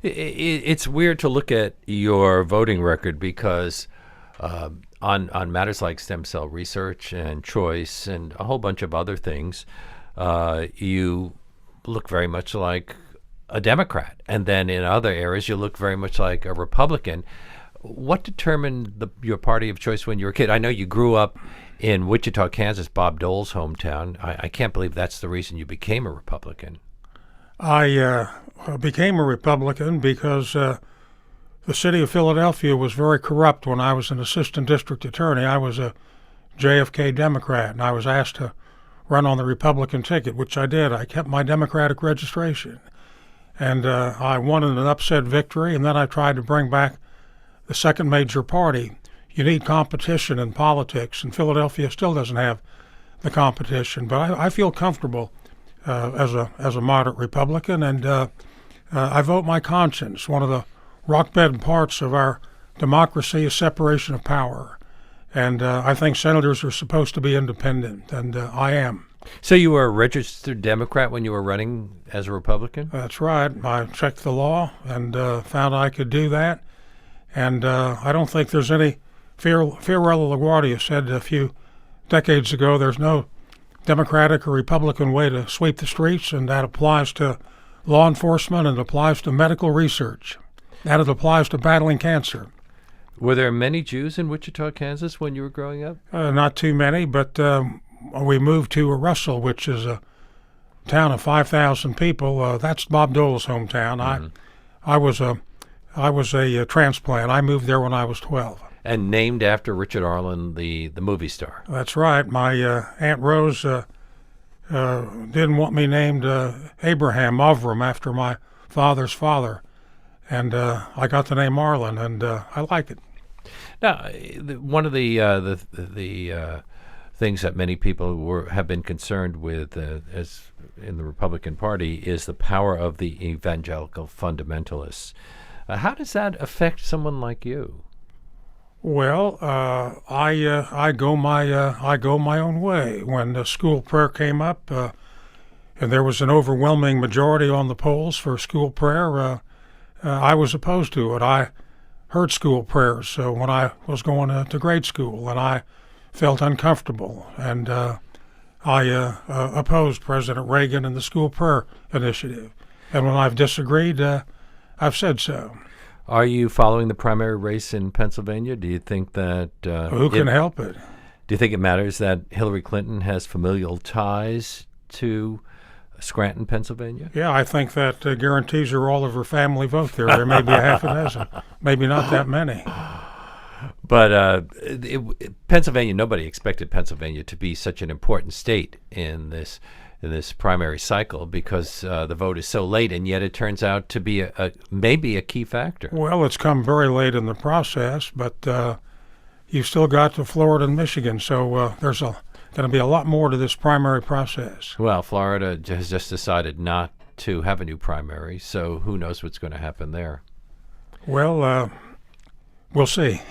It's weird to look at your voting record because on matters like stem cell research and choice and a whole bunch of other things, you look very much like a Democrat, and then in other areas you look very much like a Republican. What determined your party of choice when you were a kid? I know you grew up in Wichita, Kansas, Bob Dole's hometown. I can't believe that's the reason you became a Republican. I became a Republican because the city of Philadelphia was very corrupt when I was an assistant district attorney. I was a JFK Democrat, and I was asked to run on the Republican ticket, which I did. I kept my Democratic registration, and I won in an upset victory, and then I tried to bring back the second major party. You need competition in politics, and Philadelphia still doesn't have the competition. But I feel comfortable as a moderate Republican, and I vote my conscience. One of the rock-bed parts of our democracy is separation of power, and I think senators are supposed to be independent, and I am. So you were a registered Democrat when you were running as a Republican? That's right. I checked the law and found I could do that, and I don't think there's any. Fiorello LaGuardia said a few decades ago, there's no Democratic or Republican way to sweep the streets, and that applies to law enforcement, and it applies to medical research, and it applies to battling cancer. Were there many Jews in Wichita, Kansas when you were growing up? Not too many, but we moved to Russell, which is a town of 5,000 people. That's Bob Dole's hometown. Mm-hmm. I was a transplant. I moved there when I was 12. And named after Richard Arlen, the movie star. That's right. My Aunt Rose didn't want me named Abraham Avram after my father's father, and I got the name Arlen, and I like it. Now, one of the things that many people have been concerned with, as in the Republican Party, is the power of the evangelical fundamentalists. How does that affect someone like you? Well, I go my own way. When the school prayer came up, and there was an overwhelming majority on the polls for school prayer, I was opposed to it. I heard school prayers when I was going to grade school, and I felt uncomfortable, and I opposed President Reagan and the school prayer initiative. And when I've disagreed, I've said so. Are you following the primary race in Pennsylvania? Do you think that... who can help it? Do you think it matters that Hillary Clinton has familial ties to Scranton, Pennsylvania? Yeah, I think that guarantees her all of her family vote there. There may be a half a dozen, maybe not that many. But Pennsylvania, nobody expected Pennsylvania to be such an important state in this primary cycle because the vote is so late, and yet it turns out to be maybe a key factor. Well, it's come very late in the process, but you've still got to Florida and Michigan, so there's going to be a lot more to this primary process. Well, Florida has just decided not to have a new primary, so who knows what's going to happen there. Well, we'll see.